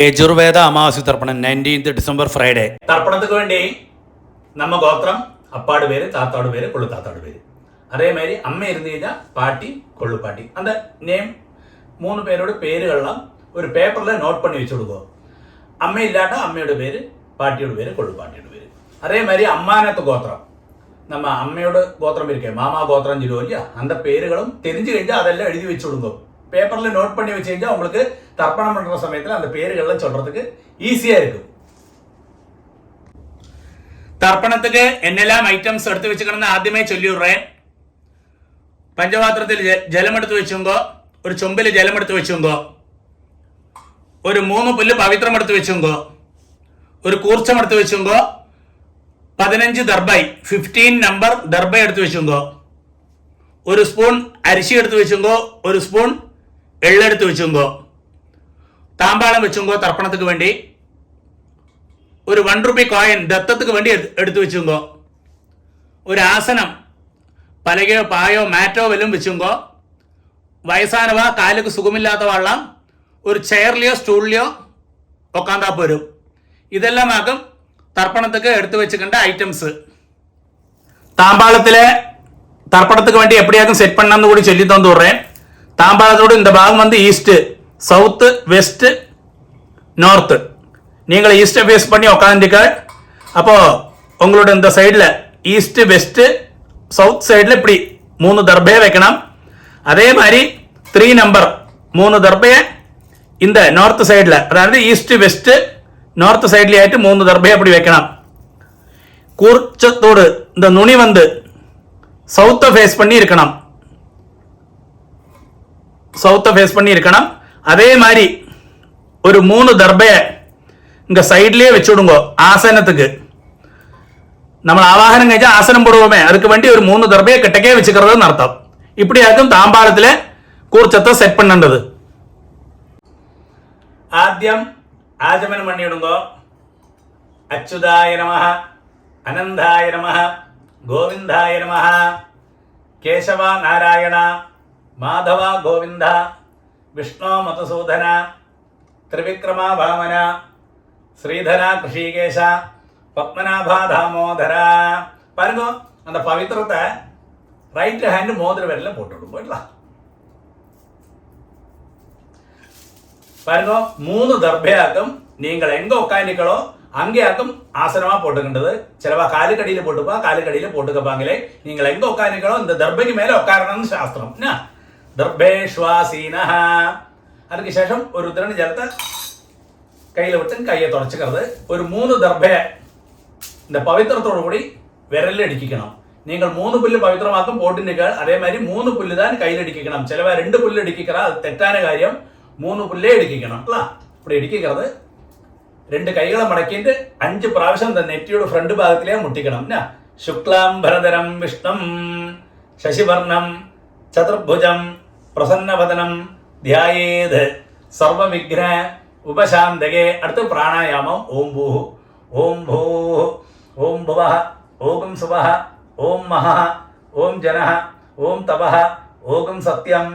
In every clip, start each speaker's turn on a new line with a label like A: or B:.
A: യജുർവേദ അമാവാസി തർപ്പണം 19th December Friday.
B: തർപ്പണத்துக்கு വേണ്ടി நம்ம கோத்திரம் அப்பாடு பேர், தாத்தாடு பேர், கொள்ளு தாத்தாடு பேர். அதே மாதிரி அம்மை இருந்து കഴിഞ്ഞാൽ பாட்டி கொள்ளு பாட்டி. அந்த நேம் 3 பேரோட பேருகள்லாம் ஒரு பேப்பரில் நோட் பண்ணி வச்சு கொடுக்கும். அம்மை இல்லாட்டா அம்மையோட பேர், பாட்டியோட பேர், கொள்ளு பாட்டியோட பேர். அதே மாதிரி அம்மானத்து கோத்திரம், நம்ம அம்மையோட கோத்திரம் இருக்கே மாமா கோத்திரம் சொல்லுவோம் இல்லையா, அந்த பேருகளும் தெரிஞ்சு കഴിഞ്ഞാൽ அதெல்லாம் எழுதி வச்சு கொடுக்கும். பேப்பரில் நோட் பண்ணி வச்சு കഴിഞ്ഞാல் உங்களுக்கு தர்ப்பணம் பண்ணுற சமயத்தில் அந்த பேருகள்லாம் சொல்கிறதுக்கு ஈஸியாக இருக்கும். തർപ്പണത്തിക്ക് എന്നെല്ലാം ഐറ്റംസ് എടുത്ത് വെച്ചിക്കണമെന്ന് ആദ്യമേ ചൊല്ലിവിടേ. പഞ്ചപാത്രത്തിൽ ജലമെടുത്ത് വെച്ചുങ്കോ, ഒരു ചൊമ്പിൽ ജലമെടുത്ത് വെച്ചുങ്കോ, ഒരു 3 പുല്ല് പവിത്രം എടുത്ത് വെച്ചുങ്കോ, ഒരു കൂർച്ചമെടുത്ത് വെച്ചുങ്കോ, 15 ദർബൈ 15 നമ്പർ ദർബൈ എടുത്ത് വെച്ചുങ്കോ, ഒരു സ്പൂൺ അരിശി എടുത്ത് വെച്ചുങ്കോ, ഒരു സ്പൂൺ എള്ളെടുത്ത് വെച്ചുങ്കോ, താമ്പാളം വെച്ചുങ്കോ. തർപ്പണത്തിക്ക് വേണ്ടി ഒരു 1 രൂപ കോയിൻ ദത്തத்துக்கு വേണ്ടി എടുത്തു വെച്ചുങ്കോ. ഒരു ആസനം പലകയോ പായോ മാറ്റോ വല്ലതും വെച്ചുങ്കോ. വയസ്സാനവ കാലുക്ക് സുഖമില്ലാത്ത വള്ളം ഒരു ചെയറിലെയോ സ്റ്റൂളിലെയോ ഉക്കാന്താ പോരും. ഇതെല്ലാം ആകും തർപ്പണத்துக்கு എടുത്തു വെച്ചിക്കേണ്ട ഐറ്റംസ്. தாம்பாளத்தில் தர்ப்பணத்துக்கு வேண்டி எப்படியாக்கும் செட் பண்ணான்னு கூட சொல்லி தந்து விடுறேன். தாம்பாளத்தோடு இந்த பாகம் வந்து ஈஸ்ட், சவுத்து, வெஸ்ட், நார்த்து. நீங்கள் ஈஸ்ட்டை ஃபேஸ் பண்ணி உட்காந்துக்க. அப்போது உங்களோட இந்த சைடில் ஈஸ்ட்டு, வெஸ்ட்டு, சவுத் சைடில் இப்படி 3 தர்பையை வைக்கணும். அதே மாதிரி 3 நம்பர் 3 தர்பையை இந்த நார்த் சைடில், அதாவது ஈஸ்ட்டு, வெஸ்ட்டு, நார்த் சைட்லேயே ஆகிட்டு 3 தர்பையை அப்படி வைக்கணும். கூர்ச்சத்தோடு இந்த நுனி வந்து சவுத்தை ஃபேஸ் பண்ணி இருக்கணும், சவுத்தை ஃபேஸ் பண்ணி இருக்கணும். அதே மாதிரி ஒரு 3 தர்பையை இங்கே சைட்லேயே வச்சுடுங்கோ. ஆசனத்துக்கு நம்ம ஆவாகனம் കഴിച്ചാൽ ஆசனம் போடுவோமே, அதுக்கு வேண்டி ஒரு 3 தர்பையை கிட்டக்கே வச்சுக்கிறதுன்னு அர்த்தம். இப்படியாக்கும் தாம்பாளத்தில் കൂർച്ചത്തെ സെറ്റ് பண்ணേണ്ടது. ആദ്യം ആചമനം பண்ணிடுங்கோ. അച്യുതായ നമഃ, അനന്തായ നമഃ, ഗോവിന്ദായ നമഃ, കേശവ നാരായണ, മാധവ ഗോവിന്ദ, വിഷ്ണു മധുസൂദന, ത്രിവിക്രമ വാമന, ஸ்ரீதர கிருஷிகேஷ, பத்மநாப தாமோதர. பாருங்க, அந்த பவித்திரத்தை ரைட் ஹேண்ட் மோதிர விரல்ல போட்டுவிடும். போயிடலாம். பாருங்க, 3 தர்பையாக்கும் நீங்கள் எங்க உட்காந்துக்களோ அங்கேயாக்கும் ஆசனமா போட்டுக்கின்றது. சிலவா காலுக்கடியில் போட்டுப்பா, காலுக்கடியில் போட்டுக்கப்பாங்களே. நீங்கள் எங்க உட்காந்துக்களோ இந்த தர்பைக்கு மேலே உட்காரணும்னு சாஸ்திரம். தர்பேஷ்வாசீன. அதுக்கு சேஷம் ஒரு உத்திரண ஜலத்தை கையில் விட்டு கையை தொடச்சிக்கிறது. ஒரு 3 தர்பையை இந்த பவித்திரத்தோடு கூடி விரலில் அடிக்கணும். நீங்கள் 3 புல்லு பவித்திரமாக்கும் போட்டுனீர்கள். அதே மாதிரி 3 புல்லு தான் கையில் அடிக்கணும். சிலவா 2 புல்லு அடிக்கிறா, அது தெറ്റാன காரியம். 3 புல்லே அடிக்கணும். இப்படி அடிக்கிறது. 2 கைகளை மடக்கிட்டு 5 പ്രാവശ്യം இந்த நெற்றியோட ஃப்ரண்ட் பாகத்திலே முட்டிக்கணும். சுக்லாம் பரதரம் விஷ்ணும் சசிவர்ணம் சதுர்புஜம் பிரசன்னவதனம் தியாயேத் சர்வ விக்ன ഉപശാന്തകേ. അടുത്ത് പ്രാണായാമം. ഓം ഭൂ, ഓം ഭൂ, ഓം ഭുവ, ഓം സുവ, ഓം മഹ, ഓം ജന, ഓം തപ, ഓം സത്യം,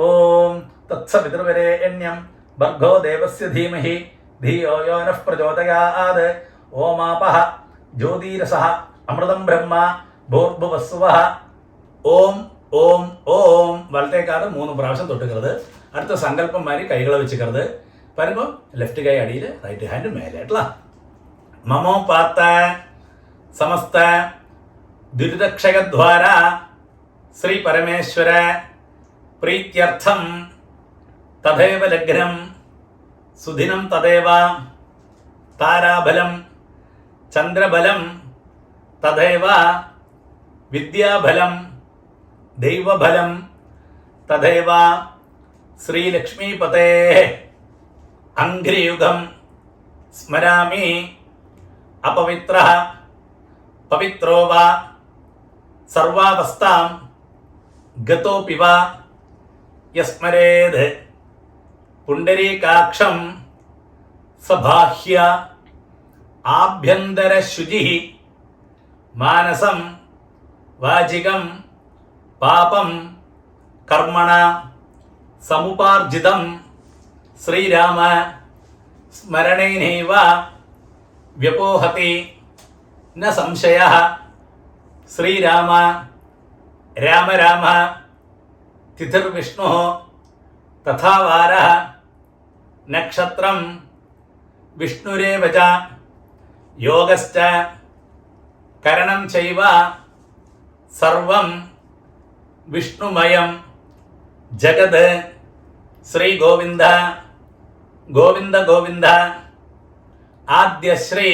B: ഓം തത്സവിതൃവരേണ്യം ഭർഗോ ദേവസ്യ ധീമഹി ധിയോ യോ നഃ പ്രചോദയാത്. ഓമാപഃ ജ്യോതിരസഃ അമൃതം ബ്രഹ്മ ഭൂർഭുവസ്സുവഃ. ഓം ഓം ഓം. വലത്തേക്കാട് 3 പ്രാവശ്യം തൊട്ടുക്கிறது. അടുത്ത സങ്കല്പം മാതിരി കൈകളെ വെച്ചുക്கிறது. பாருங்க, லெஃப்ட் கை அடியில், ரைட் ஹேண்டு மேலே. மமோ பார்த்த சமஸ்த துரிதக்ஷயத்வார ஸ்ரீ பரமேஸ்வர பிரீத்தியர்த்தம் ததேவ லக்னம் சுதினம் ததேவ தாராபலம் சந்திரபலம் ததேவ வித்யாபலம் தெய்வபலம் ததேவ ஸ்ரீலக்ஷ்மீபதே அங்கிரியுகம் ஸ்மராமி அபவித்ரஹ பவித்ரோ வா சர்வாவஸ்தாம் கதோபி வா யஸ்மரேத் புண்டரீகாட்சம் சபாஹ்ய ஆப்யந்தர சுஜி மானசம் வாஜிகம் பாபம் கர்மண சமுபார்ஜிதம் ஸ்ரீராம स्मरणेनैव व्यपोहति न संशयः। श्रीराम राम राम तिथिर्विष्णुः तथा वारः नक्षत्रं विष्णुरेव च योगश्च करणं चैव सर्वं विष्णुमयं जगत्। श्री गोविंद गोविंद गोविंद। आद्य श्री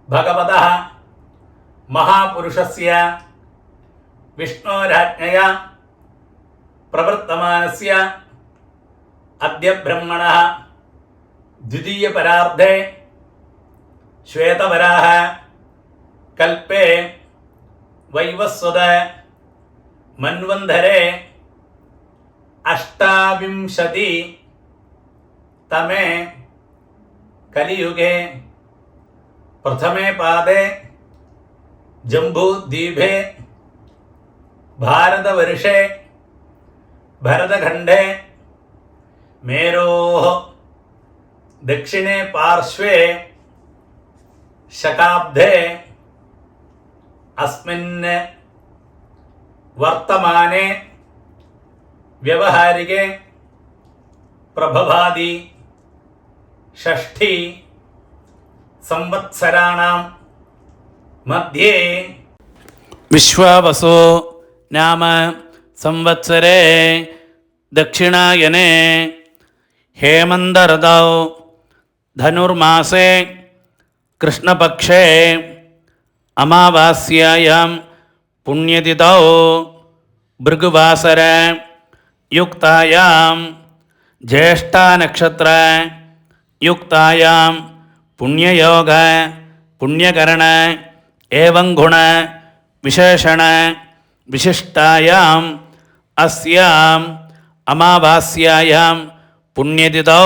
B: भगवतः महापुरुषस्य विष्णोराज्ञया प्रवर्तमानस्य अद्य ब्रह्मणः द्वितीय परार्धे श्वेतवराह कल्पे वैवस्वत मन्वन्धरे अष्टाविंशति तमे कलियुगे प्रथमे पादे जम्बूद्वीपे भारतवर्षे भरतखण्डे मेरोः दक्षिणे पार्श्वे शकाब्दे अस्मिन् वर्तमाने व्यवहारिके प्रभवादि षष्ठी संवत्सराणां मध्ये
A: विश्वावसु नाम संवत्सरे दक्षिणायने हेमन्तर्तौ धनुर्मासे कृष्णपक्षे अमावास्यायां पुण्यतिथौ भृगुवासर युक्तायां ज्येष्ठानक्षत्र युक्तायां पुण्ययोग पुण्यकरण एवं गुण विशेषण विशिष्टायाम् अस्याम् अमावास्यायां पुण्यतिथौ।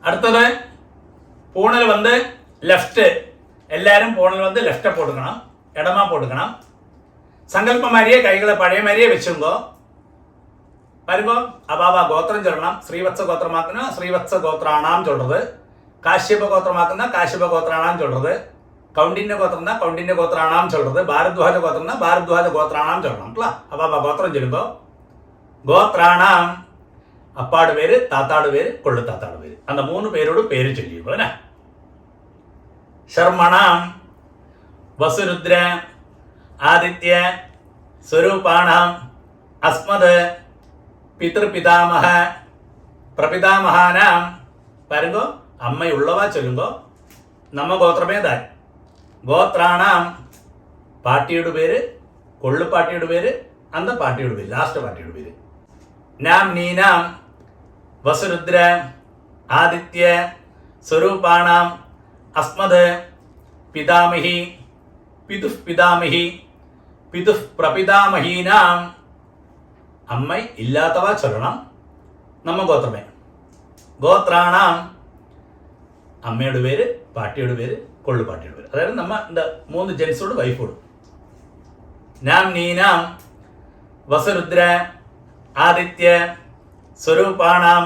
B: அடுத்தது பூணல் வந்து லெஃப்ட். எல்லாரும் பூணல் வந்து லெஃப்ட்டை போட்டுக்கணும், இடமா போட்டுக்கணும். சங்கல்பம் மாதிரியே கைகளை பழைய மாதிரியே வச்சுங்கோ. பாருங்கோ, அபாவா கோத்திரம் சொல்லணும். ஸ்ரீவத்ச கோத்திரமாக்குன்னா ஸ்ரீவத்ச கோத்திரானாம் சொல்றது, காஷ்யப கோத்திரமாக்குன்னா காஷ்யப கோத்திரானாம் சொல்றது, கௌண்டின்ய கோத்திரம்னா கௌண்டின்ய கோத்திரானாம் சொல்றது, பாரத்வாஜ கோத்திரம்னா பாரத்வாஜ கோத்திரானாம் சொல்லணும்ல. அபாவா கோத்திரம் சொல்லுங்கோ. கோத்ரானாம் அப்பாடு பேரு, தாத்தாடு பேரு, கொள்ளு தாத்தாடு பேரு, அந்த மூணு பேரோட பேரு சொல்லியிருக்கோம். சர்மணாம் வசுருத்ர ஆதித்ய ஸ்வரூபாணாம் அஸ்மத் பிதృபிதாமக பிரபிதாமகானாம். பாருங்கோ, அம்மை உள்ளவா சொல்லுங்கோ. நம்ம கோத்திரமே தான். கோத்ராணாம் பாட்டியோட பேரு, கொள்ளு பாட்டியோட பேரு, அந்த பாட்டியோட பேரு, லாஸ்ட் பாட்டியோட பேரு. நாம் நீனாம் வசுருத்ர ஆதித்ய ஸ்வரூபாணாம் அஸ்மத் பிதாமகி பிதுः பிதாமகி பிதுः பிரபிதாமகீனாம். அம்மை இல்லாதவா சொல்லணும், நம்ம கோத்திரமே. கோத்ராணாம் അമ്മയുടെ പേര്, പാട്ടിയുടെ പേര്, കൊള്ളു പാട്ടിയുടെ പേര്. അതായത് നമ്മ இந்த 3 ജെൻസോട് വൈഫോട്. നാം നീനാം വസുരുദ്ര ആദിത്യ സ്വരൂപാണാം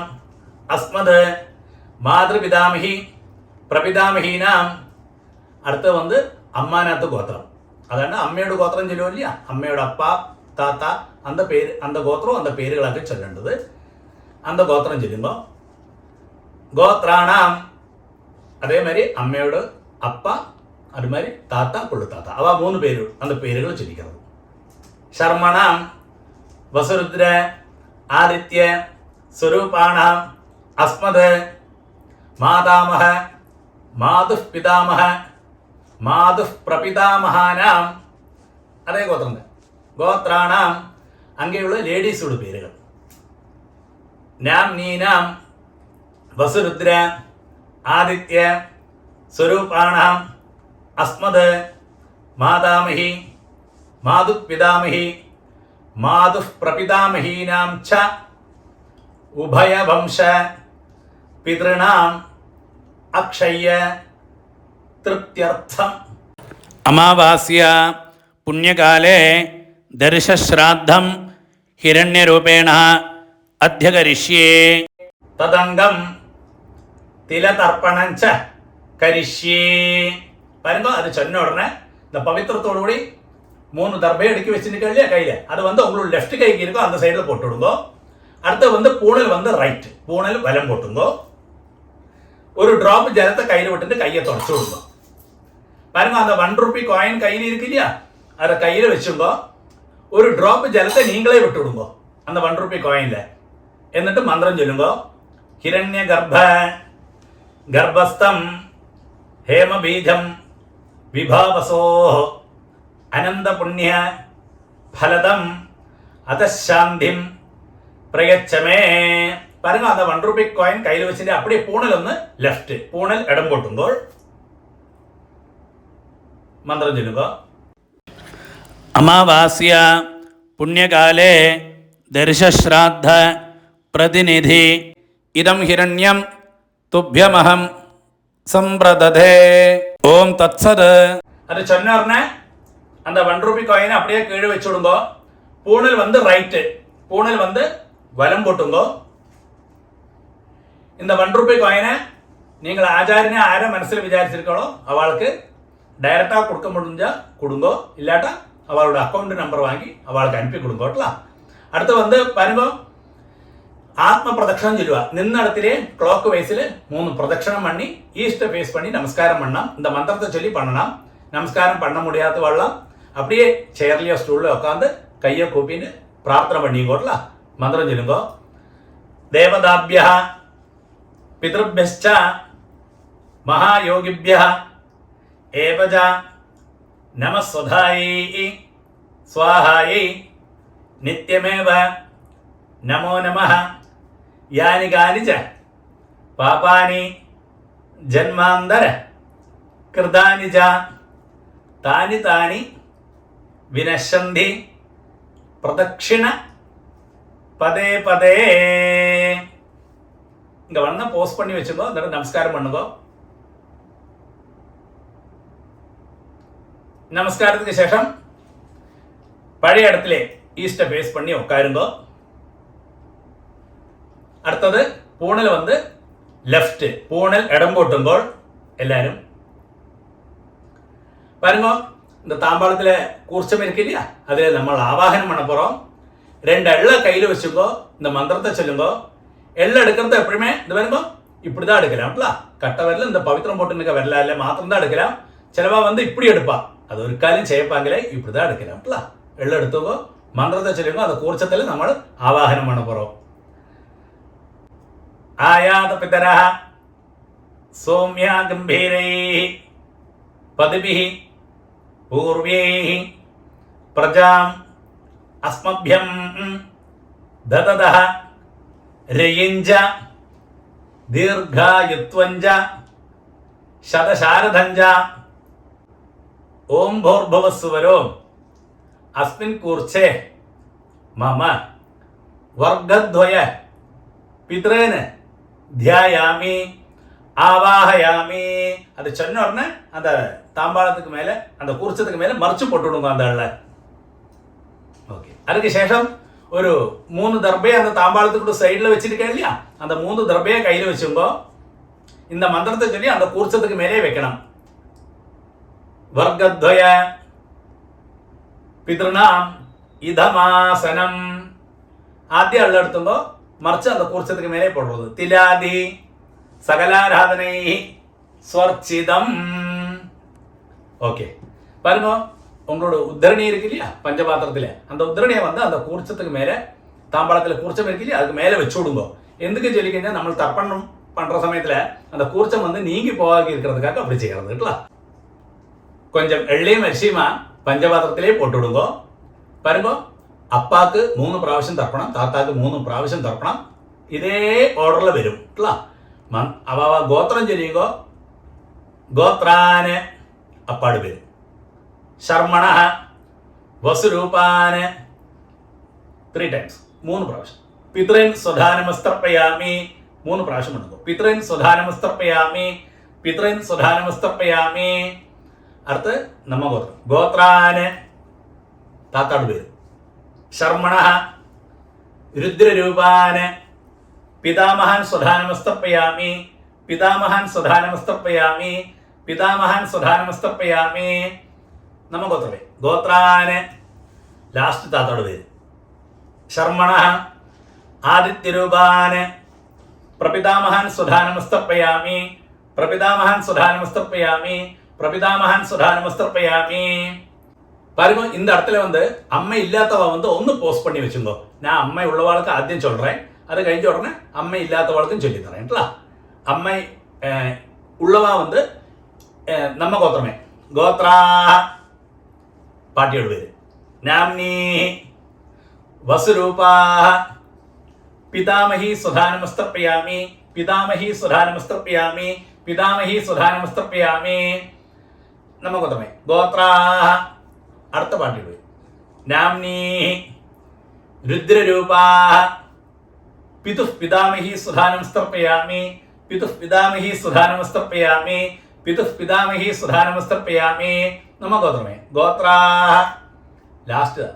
B: അസ്മത് മാതൃപിതാമഹി പ്രപിതാമഹീനാം. അടുത്ത வந்து அம்மாநாத்து கோத்திரம். அതാണ് അമ്മയുടെ கோத்திரம் ചൊല്ലുമില്ല. അമ്മയുടെ അപ്പ താത്ത அந்த പേര്, அந்த கோத்திரம், அந்த പേരുകളൊക്കെ ചൊല്ലേണ്ടത്. அந்த கோத்திரம் ചൊല്ലുമ്പോൾ கோத்ராணாம் அதே மாதிரி அம்மையோட அப்பா, அது மாதிரி தாத்தா, கொள்ளு தாத்தா, அவ 3 பேரு, அந்த பேருகளை சொல்லிக்கிறது. சர்மணாம் வசுருத்ர ஆதித்ய ஸ்வரூபாணாம் அஸ்மத் மாதாமக மாதுः பிதாமக மாதுः பிரபிதாமகானாம். அதே கோத்திரம். கோத்ராணாம் அங்கேயுள்ள லேடிஸோட பேருகள். நாம் நீனாம் வசுருத்ர ஆதித்ய ஸ்வரூபாணாம் அஸ்மத் மாதாமகி மாதுः பிதாமகி மாதுः பிரபிதாமகீனாம் ச உபயவம்ச பிதॄணாம் அக்ஷய திருப்தியர்த்தம்.
A: अमावास्या पुण्यकाले दर्शश्राद्धं हिरण्यरूपेण अध्यकरिष्ये.
B: तदंगम തിലതർപ്പണഞ്ച കരിഷ്യേ. பாருங்க, அது சொன்ன உடனே இந்த பவித்திரத்தோடு கூடி 3 தர்பையை அடுக்கி வச்சுருக்க இல்லையா கையில், அது உங்களோட லெஃப்ட் கைக்கு இருக்கோ அந்த சைடில் போட்டு விடுங்கோ. அடுத்து பூணல் ரைட், பூணல் வலம் போட்டுங்கோ. ஒரு டிராப் ஜலத்தை கையில் விட்டுட்டு கையை தொடச்சு விடுங்க. பாருங்க, அந்த 1 ரூபி காயின் கையில் இருக்கு இல்லையா, அதை கையில் வச்சுங்கோ. ஒரு டிராப் ஜலத்தை நீங்களே விட்டு விடுங்கோ அந்த 1 ரூபி காயின்ல. എന്നിട്ട് மந்திரம் சொல்லுங்கோ. ஹிரண்ய கர்ப்பஸ்தம் ஹேமபீஜம் விபாவசோ அனந்த புண்ணிய ஃபலதம் அதசாந்திம் பிரயச்சமே. பாருங்க, அந்த 1 ரூபி காயின் கையில் வச்சுட்டு அப்படியே பூணல் லெஃப்ட், பூணல் இடம் போட்டுங்கோ. மந்திரம் சொல்லுங்க.
A: அமாவாஸ்யா புண்ணியகாலே தர்ஷஸ்ராத்த பிரதிநிதி இதம் ஹிரண்யம் துப்யமஹம் சம்பிரததே. ஓம் தத்சத்.
B: அது சொன்ன உடனே அந்த 1 ரூபி காயினை அப்படியே கீழே வச்சு விடுங்கோ. பூணல் ரைட்டு, பூணல் வலம் போட்டுங்கோ. இந்த 1 ரூபி காயினை நீங்கள் ஆச்சாரியனை ஆரை மனசில் விசாரிச்சிருக்கோ அவளுக்கு டைரக்டாக கொடுக்க முடிஞ்சா கொடுங்கோ, இல்லாட்டா அவளோட அக்கௌண்ட் நம்பர் வாங்கி அவளுக்கு அனுப்பி கொடுங்கோட்டா. அடுத்து பாருங்க, ஆத்ம பிரதட்சணம் சொல்லுவா. நின்ன இடத்திலே கிளாக் வைஸில் 3 பிரதட்சணம் பண்ணி ஈஸ்ட்டை ஃபேஸ் பண்ணி நமஸ்காரம் பண்ணலாம். இந்த மந்திரத்தை சொல்லி பண்ணலாம். நமஸ்காரம் பண்ண முடியாத வரலாம், அப்படியே சேர்லையோ ஸ்டூலில் உட்காந்து கையை கூப்பின்னு பிரார்த்தனை பண்ணிக்கோட்டலாம். மந்திரம் சொல்லுங்கோ. தேவதாபியா பிதృభ్యశ్చ மகாயோகிபியா ஏவஜா நமஸ்வதாயை ஸ்வாஹாயை நித்யமேவ நமோ நமः. யானி கானிச்ச பாபானி ஜன்மாந்தர கிருதானி ச தானி தானி வினஷந்தி பிரதட்சிண பதே பதே. இங்க போஸ்ட் பண்ணி வச்சுக்கோ, நமஸ்காரம் பண்ணுங்க. நமஸ்காரத்துக்கு சேஷம் பழைய இடத்துல ஈஸ்ட்டை ஃபேஸ் பண்ணி உட்காருங்கோ. அடுத்தது பூணல் லெஃப்ட், பூணல் இடம் போட்டுங்கோள். எல்லாரும் பாருங்க, இந்த தாம்பாளத்தில் கூர்ச்சம் இருக்கு இல்லையா, அதில் நம்ம ஆவாகனம் பண்ண போகிறோம். 2 எள்ள கையில் வச்சுக்கோ. இந்த மந்திரத்தை சொல்லுங்கோ. எள்ள எடுக்கிறது எப்பவுமே இந்த பாருங்க இப்படி தான் எடுக்கலாம்ல. கட்ட வரல இந்த பவித்திரம் போட்டு நிற்க வரல இல்லை மாத்திரம் தான் எடுக்கலாம். சிலவா இப்படி எடுப்பா, அது ஒரு காலையும் செய்யப்பாங்களே, இப்படி தான் எடுக்கலாம்ல. எள்ள எடுத்துக்கோ, மந்திரத்தை சொல்லுங்க. அந்த கூர்ச்சத்தில் நம்ம ஆவாகனம் பண்ண போகிறோம். ஆயாத பிதரः சோம்யா கம்பீரைः பதிபிः பூர்வைः பிரஜாம் அஸ்மभ्यं தததः ரயிஞ்ச தீர்காயுத்வஞ்ச சதசாரதஞ்ச. ஓம் भूर्भुवस्सुवरो अस्मिन् கூர்ச்சே மம வர்க்கத்வய பித்ரேன தியாயாமி ஆவாஹயாமி. அது சொன்ன உடனே அந்த தாம்பாளத்துக்கு மேலே அந்த கூர்ச்சத்துக்கு மேலே மறைச்சு போட்டு விடுங்க அந்த ஆள. ஓகே, அதுக்கு சேஷம் ஒரு 3 தர்பையை அந்த தாம்பாளத்துக்கு சைடில் வச்சிருக்கேன் இல்லையா, அந்த 3 தர்பையை கையில் வச்சுங்கோ. இந்த மந்திரத்தை சொல்லி அந்த கூர்ச்சத்துக்கு மேலே வைக்கணும். வர்க்கத்வய பித்ருணாம் இதமாசனம். ஆத்தியம் அள்ள எடுத்துங்கோ, மறைச்சு அந்த கூர்ச்சத்துக்கு மேலே போடுறது. திலாதி சகலாராதனை ஸ்வர்ச்சிதம். ஓகே, பாருங்க, உங்களோட உத்தரணி இருக்கு இல்லையா பஞ்சபாத்திரத்தில், அந்த உத்தரணியை அந்த கூர்ச்சத்துக்கு மேலே தாம்பாளத்தில் கூர்ச்சம் இருக்கு இல்லையா அதுக்கு மேலே வச்சு விடுங்க. எதுக்கு சொல்லிக்கிட்டா நம்ம தர்ப்பணம் பண்ணுற சமயத்தில் அந்த கூர்ச்சம் நீங்கி போகாது இருக்கிறதுக்காக அப்படி செய்யறதுங்களா. கொஞ்சம் எள்ளையும் அரிசியுமா பஞ்சபாத்திரத்திலே போட்டு விடுங்க. பாருங்க, அப்பாவுக்கு 3 പ്രാവശ്യം தர்ப்பணம், தாத்தாவுக்கு 3 പ്രാവശ്യം தர்ப்பணம். இதே ஆர்டரில் வரும். அவ கோத்திரம் சொல்லிங்கோ. கோத்ராന് அப்பாடு பேர். ശർമ്മണ വസുരൂപാന് 3 times 3 പ്രാവശ്യം. പിതൃൻ സ്വധാനമസ്തർപ്പയാമി 3 പ്രാവശ്യം എടുക്കും. പിതൃൻ സ്വധാനമസ്തർപ്പയാമി, പിതൃൻ സ്വധാനമസ്തർപ്പയാമി. അടുത്ത് നമ്മ ഗോത്രം. ഗോത്രാന് താത്താട് പേര്. ശർമ്മണ രുദ്രരൂപാന് പിതാമഹൻ സ്വധാനമസ്തർപ്പയാമി, പിതാമഹാൻ സ്വധാനമസ്തർപ്പയാമി പിതാമഹാൻ സ്വധാനമസ്തർപ്പയാമി. നമ്മ ഗോത്രമേ ഗോത്രാന് ലാസ്റ്റ് താത്തോട് പേര് ശർമ്മണ ആദിത്യരൂപാന് പ്രപിതാമഹാൻ സ്വധാനമസ്തർപ്പയാമി പ്രപിതാമഹാൻ സ്വധാനമസ്തർപ്പയാമി പ്രപിതാമഹാൻ സ്വധാനമസ്തർപ്പയാമി. பாருங்க இந்த இடத்துல வந்து அம்மை இல்லாதவ வந்து ஒன்று போஸ்ட் பண்ணி வச்சுங்கோ. நான் அம்மை உள்ளவாளுக்கு ஆദ്യം சொல்கிறேன், அது கழிஞ்ச உடனே அம்மை இல்லாதவாளுக்கும் சொல்லி தரேன்ல. அம்மை உள்ளவா வந்து நம்ம கோத்திரமே கோத்ரா பாட்டியோட பேர் நாம்னி வசுரூபா பிதாமகி சுதானமஸ்தர்ப்பயாமி பிதாமகி சுதானமஸ்தர்ப்பயாமி பிதாமகி சுதானமஸ்தர்ப்பயாமி. நம்ம கோத்திரமே கோத்ரா. അടുത്ത പാട്ടിയുടെ പേര് നാംനി രുദ്രരൂപാ പിതുഃ പിതാമഹി സുധാനമസ്തർപ്പയാമി പിതുഃ പിതാമഹി സുധാനമസ്തർപ്പയാമി പിതുഃ പിതാമഹി സുധാനമസ്തർപ്പയാമി. നമ്മ ഗോത്രമേ ഗോത്രാ. ലാസ്റ്റ്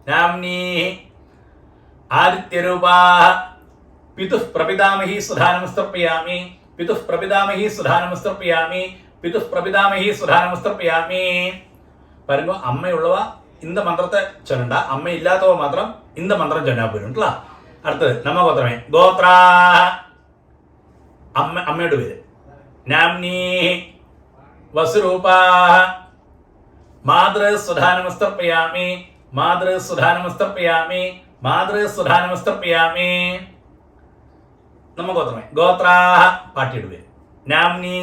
B: നാംനി ആദിത്യരൂപാ പിതുഃ പ്രപിതാമഹി സുധാനമസ്തർപ്പയാമി പിതുഃ പ്രപിതാമഹി സുധാനമസ്തർപ്പയാമി പിതുഃ പ്രപിതാമഹി സുധാനമസ്തർപ്പയാമി. பாருங்க அம்மையுள்ளவா இந்த மந்திரத்தை சொல்லண்டா, அம்மை இல்லாதவ மாத்திரம் இந்த மந்திரம் சொன்னா போயிடும்ல. அடுத்தது நம்ம கோத்திரமே கோத்ரா. அம்மையோட பேரு நாம்னி வசுரூபா மாத்ரு சுதானமஸ்தர்ப்பயாமி மாத்ரு சுதானமஸ்தர்ப்பயாமி மாத்ரு சுதானமஸ்தர்ப்பயாமி. நம்ம கோத்திரமே கோத்ரா. பாட்டியோட பேரு நாம்னி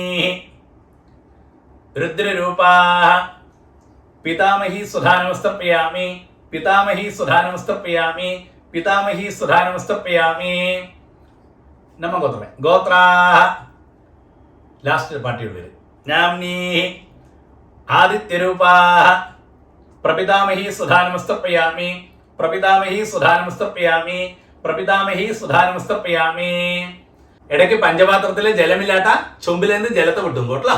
B: ருத்ரரூபா പിതാമഹി സുധാനമസ്തർപ്പയാമി പിതാമഹി സുധാനമസ്തർപ്പയാമി പിതാമഹി സുധാനമസ്തർപ്പയാമി. നമ്മ ഗോത്രമേ ഗോത്രാ. ലാസ്റ്റ് പാട്ടിയുടെ പേര് നാംനി ആദിത്യരൂപാ പ്രപിതാമഹി സുധാനമസ്തർപ്പയാമി പ്രപിതാമഹി സുധാനമസ്തർപ്പയാമി പ്രപിതാമഹി സുധാനമസ്തർപ്പയാമി. ഇടയ്ക്ക് പഞ്ചപാത്രത്തിലെ ജലമില്ലാട്ട ചുമ്പിലേന്ന് ജലത്തെ വിട്ടും കേട്ടോ.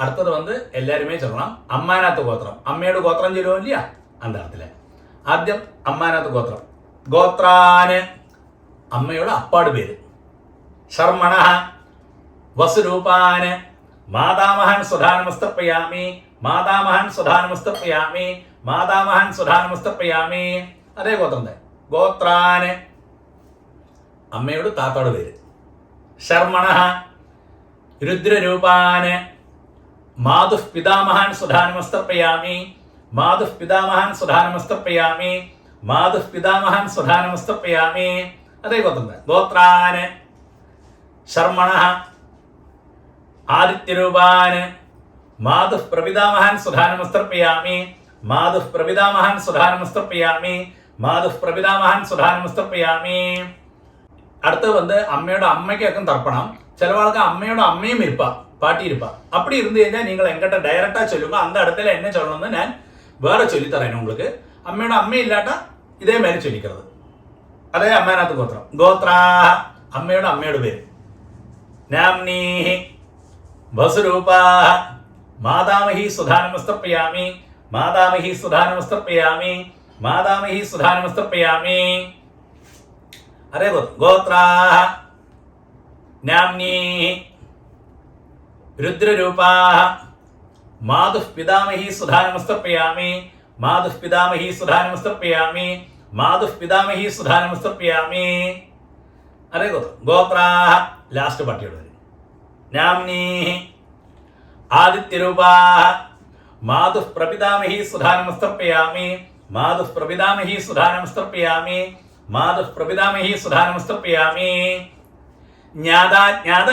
B: அடுத்தது வந்து எல்லாருமே சொல்லலாம் அம்மாநாத்து கோத்திரம். அம்மையோட கோத்திரம் சொல்லுவோம் இல்லையா, அந்த இடத்துல ஆദ്യം அம்மாநாத்து கோத்திரம் கோத்ராന്. അമ്മയുടെ അപ്പാട് പേര് ശർമ്മണ വസുരൂപാന് മാതാമഹൻ സുധാനമസ്തർപ്പയാമി മാതാമഹൻ സുധാനമസ്തർപ്പയാമി മാതാമഹൻ സുധാനമസ്തർപ്പയാമി. അതേ ഗോത്രം തന്നെ ഗോത്രാന്. അമ്മയുടെ താത്തോട് പേര് ശർമ്മണ രുദ്രരൂപാന് മാതുഃ പിതാമഹാൻ സുധാനമസ്തർപ്പയാമി മാതുഃ പിതാമഹാൻ സുധാനമസ്തർപ്പയാമി മാതുഃ പിതാമഹാൻ സുധാനമസ്തർപ്പയാമി. അതേ ഗോത്രം ഗോത്രാന് ശർമ്മണ ആദിത്യരൂപാന് മാതുഃ പ്രപിതാമഹാൻ സുധാനമസ്തർപ്പയാമി മാതുഃ പ്രപിതാമഹാൻ സുധാനമസ്തർപ്പയാമി മാതുഃ പ്രപിതാമഹാൻ സുധാനമസ്തർപ്പയാമി. അടുത്ത് வந்து അമ്മയുടെ അമ്മയ്ക്കൊക്കെ തർപ്പണം. ചിലവാൾക്ക് അമ്മയുടെ അമ്മയും ഇരുപ്പ பாட்டி இருப்பா. அப்படி இருந்து കഴിഞ്ഞാൽ നിങ്ങൾ എங்கிட்ட ഡയറക്റ്റാ ചൊല്ലുമ്പോൾ அந்த இடத்துல என்ன சொல்லணும்னு ഞാൻ വേറെ ചൊല്ലിത്തറേനും உங்களுக்கு. അമ്മയുടെ അമ്മയില്ലാട്ട ഇതേമാതിരി ചൊല്ലിക്കുന്നത്. അതേ അമ്മാനാത്ത് ഗോത്രം ഗോത്രാ. അമ്മയുടെ അമ്മയുടെ പേര് നാംനി വസുരൂപാ മാതാമഹി സുധാനമസ്തർപ്പയാമി മാതാമഹി സുധാനമസ്തർപ്പയാമി മാതാമഹി സുധാനമസ്തർപ്പയാമി. അതേ ഗോത്രം ഗോത്രാ. നാംനി രുദ്രരൂപാ മാതുഃ പിതാമഹി സുധാനമസ്തർപ്പയാമി മാതുഃ പിതാമഹി സുധാനമസ്തർപ്പയാമി മാതുഃ പിതാമഹി സുധാനമസ്തർപ്പയാമി. അതേ ഗോത്രം ഗോത്രാ. ലാസ്റ്റ് പട്ടിയോട് വരും നാംനി ആദിത്യരൂപാ മാതുഃ പ്രപിതാമഹി സുധാനമസ്തർപ്പയാമി മാതുഃ പ്രപിതാമഹി സുധാനമസ്തർപ്പയാമി മാതുഃ പ്രപിതാമഹി സുധാനമസ്തർപ്പയാമി. ജ്ഞാതാജ്ഞാത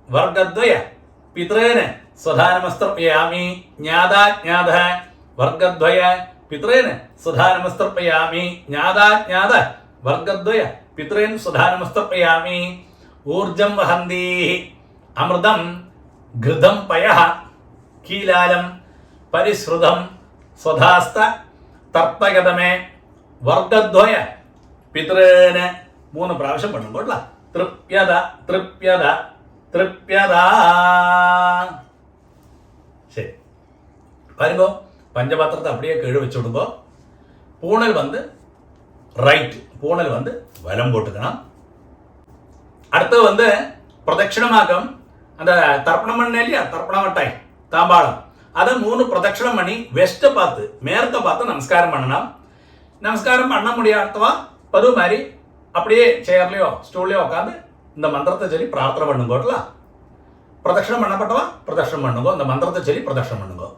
B: വർഗദ്വയ പിതൃന് സ്വധാനമസ്തർപ്പയാമി ജ്ഞാതാജ്ഞാത വർഗദ്വയ പിതൃന് സ്വധാനമസ്തർപ്പയാമി ജ്ഞാതാജ്ഞാത വർഗദ്വയ പിതൃൻ സ്വധാനമസ്തർപ്പയാമി. ഊർജം വഹന്തി അമൃതം ഘൃതം പയഃ കീലാലം പരിശ്രുതം സ്വധാസ്ത തർപ്പഗതമേ വർഗദ്വയ പിതൃന്. 3 പ്രാവശ്യം പണ്ണുമ്പോട്ട തൃപ്യത തൃപ്യത തൃപ്യത. ശരി பாருங்க பஞ்சபாத்திரத்தை அப்படியே கீழே வச்சு விடுங்க. பூனல் வந்து ரைட், பூனல் வந்து வலம் போட்டுக்கணும். அடுத்து வந்து பிரதட்சிணமாக அந்த தர்ப்பணம் பண்ண இல்லையா, தர்ப்பணம் வட்டாய் தாம்பாளம், அதை 3 பிரதட்சிணம் பண்ணி வெஸ்ட்டை பார்த்து மேற்க பார்த்து நமஸ்காரம் பண்ணணும். நமஸ்காரம் பண்ண முடியாதவா பது மாதிரி அப்படியே சேர்லையோ ஸ்டூல்லையோ உட்காந்து இந்த மந்திரத்தை சொல்லி பிரார்த்தனை பண்ணுங்கோட்டல. பிரதட்சிணம் பண்ணப்பட்டவா பிரதட்சிணம் பண்ணுங்கோ, இந்த மந்திரத்தை சொல்லி பிரதட்சிணம் பண்ணுங்கோ.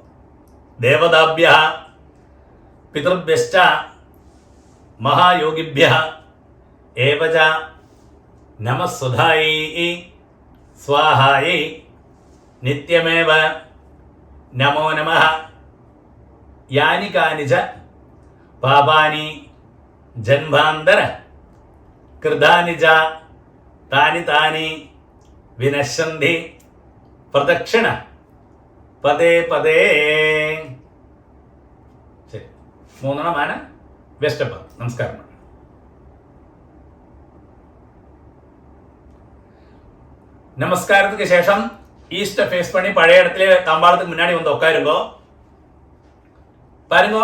B: தேவதாபியா பிதృభ్యశ్చ மகாயோகிभ्यः ஏவஜ நமஸ்சுதாயை ஸ்வாஹாயை நித்யமேவ நமோ நமः. யானி கானிச்ச பாபானி ஜன்மாந்தர கிருதானி ச தானி தானி வினശ്യന്തി பிரதட்சிண പദേ പദേ. ശരി, 3 വെസ്റ്റപ്പ്. നമസ്കാരം. நமஸ்காரத்துக்கு சேஷம் ஈஸ்ட ஃபேஸ் பண்ணி பழைய இடத்துல தாம்பாளத்துக்கு முன்னாடி வந்து உட்காருங்கோ. பாருங்க,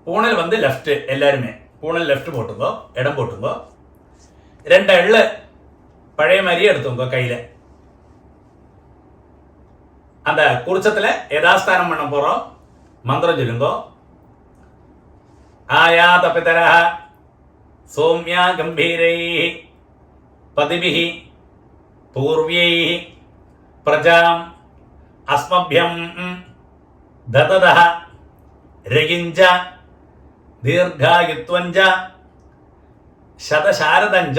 B: பூனல் வந்து லெஃப்ட், எல்லாருமே பூனல் லெஃப்ட் போட்டுங்கோ, இடம் போட்டுங்கோ. 2 எள்ளு பழைய மாதிரியே எடுத்துங்கோ கையில. அந்த குறிச்சத்துல யதாஸ்தானம் பண்ண போறோம். மந்திரம் சொல்லுங்கோ. ஆயாத பிதரஹ சௌம்யா கம்பீரைஹி பதிபிஹி பூர்வைஹி பிரஜாம் அஸ்மப்யம் தததஹ ரகிஞ்ச தீர்காயுத்வஞ்ச சதசாரதஞ்ச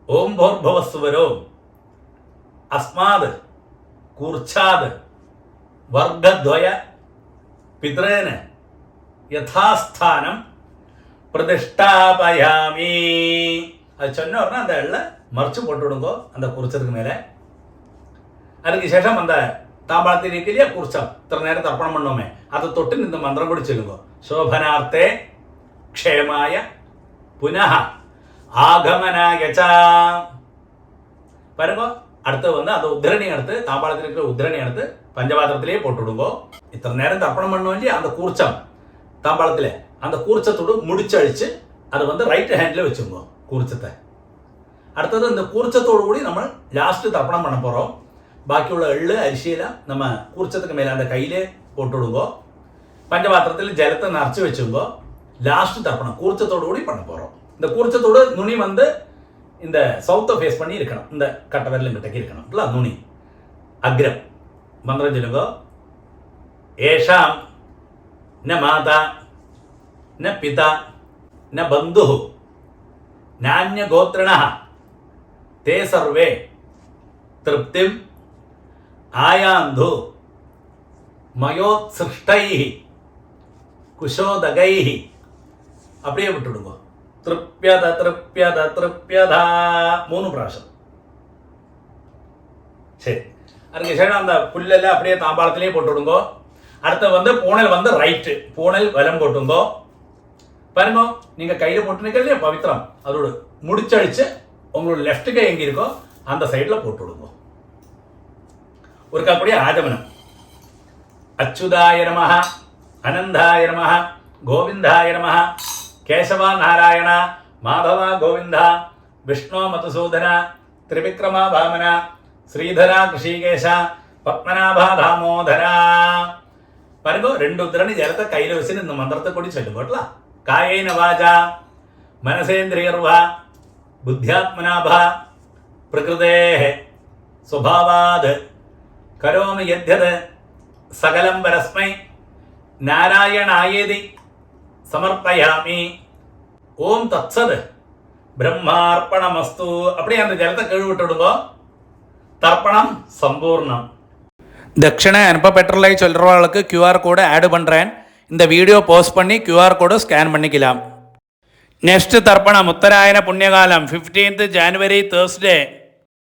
B: ஓம் பூர்புவஸ்சுவரோ அஸ்மாத் கூர்ச்சாத் வர்க்கத்வய பித்ரேன யதாஸ்தானம் பிரதிஷ்டாபயாமி. அது சொன்ன உடனே அந்த எள்ள மறைச்சு போட்டு விடுங்கோ அந்த குறிச்சதுக்கு மேலே. அதுக்கு சேஷம் அந்த தாம்பாளத்தில் இருக்கு இல்லையா குறிச்சம், இத்தனை நேரம் தர்ப்பணம் பண்ணோமே, அதை தொட்டு இந்த மந்திரம் கூட சொல்லுங்கோ. சோபனார்த்தே க்ஷேமாய புனः ஆகமனாய ச. பாருங்க, அடுத்து வந்து அந்த உத்திரணி எடுத்து தாம்பாளத்தில் இருக்கிற உத்திரணி எடுத்து பஞ்சபாத்திரத்திலேயே போட்டு விடுங்கோ. இத்தனை நேரம் தர்ப்பணம் பண்ணோம் இல்லையா அந்த கூர்ச்சம் தாம்பாளத்தில், அந்த கூர்ச்சத்தோடு முடிச்சழிச்சு அதை வந்து ரைட் ஹேண்டில் வச்சுருங்கோ கூர்ச்சத்தை. அடுத்தது இந்த கூர்ச்சத்தோடு கூடி நம்ம லாஸ்ட்டு தர்ப்பணம் பண்ண போகிறோம். பாக்கியுள்ள எள்ளு அரிசியில் நம்ம கூர்ச்சத்துக்கு மேலே அந்த கையிலே போட்டு விடுங்கோ. பஞ்சபாத்திரத்தில் ஜலத்தை நிறச்சி வச்சுங்கோ. லாஸ்ட்டு தர்ப்பணம் கூர்ச்சத்தோடு கூடி பண்ண போகிறோம். இந்த கூர்ச்சத்தோடு நுனி வந்து இந்த சவுத்தை ஃபேஸ் பண்ணி இருக்கணும், இந்த கட்ட விரலும் கிட்டக்கு இருக்கணும் இல்லை நுனி. அக்ரம் மந்திரம் சொல்லுங்கோ. ஏஷாம் ந மாதா ந பிதா ந பந்து நானிய கோத்ரணः தே சர்வே திருப்திம் ஆயாந்து மயோத்சிருஷ்டைஹி குஷோதகைஹி. அப்படியே விட்டுடுங்க. திருப்யத திருப்யத திருப்யதா 3 பிராവശ്യം. சரி, அதுக்கு சரி அந்த புல்லெல்லாம் அப்படியே தாம்பாளத்திலேயே போட்டு விடுங்கோ. அடுத்து வந்து பூனல் வந்து ரைட்டு, பூனல் வலம் போட்டுங்கோ. பாருங்க, நீங்க கையில போட்டுருக்க இல்லையா பவித்திரம், அதோட முடிச்சழிச்சு உங்களோட லெஃப்ட் கை எங்க இருக்கோ அந்த சைடில் போட்டு விடுங்க. ஒருக்கா அப்படியே ஆஜமனம். அச்சுதாய நமஹ அனந்தாய நமஹ கோவிந்தாய நமஹ கேசவா நாராயண மாதவா கோவிந்தா விஷ்ணு மதுசூதன திரிவிக்ரமா வாமன ஸ்ரீதரா கிருஷிகேஷ பத்மநாபா தாமோதரா. பாருங்க, 2 உத்திரணி ஜலத்தை கையில் வச்சு இந்த மந்திரத்தை கூடி சொல்லுங்கோட்டல. காயேன வாஜா மனசேந்திரியர்வா புத்தியாத்மனாபா பிரகிருதேஹ சுபாவாத் கரோமி யத்யத் சகலம் பரஸ்மை நாராயணாயேதி சமர்ப்பயாமி. ஓம் தத்சத் பிரம்மார்ப்பணமஸ்து. அப்படியே அந்த ஜலத்தை கழுவிட்டு விடுங்க. தர்ப்பணம் சம்பூர்ணம்.
A: தட்சிணை அனுப்பப்பெற்றலை சொல்கிறவர்களுக்கு கியூஆர் கோடு ஆட் பண்ணுறேன். இந்த வீடியோ போஸ்ட் பண்ணி கியூஆர் கோடு ஸ்கேன் பண்ணிக்கலாம். நெக்ஸ்ட் தர்ப்பணம் உத்தராயண புண்ணியகாலம் 15th January Thursday.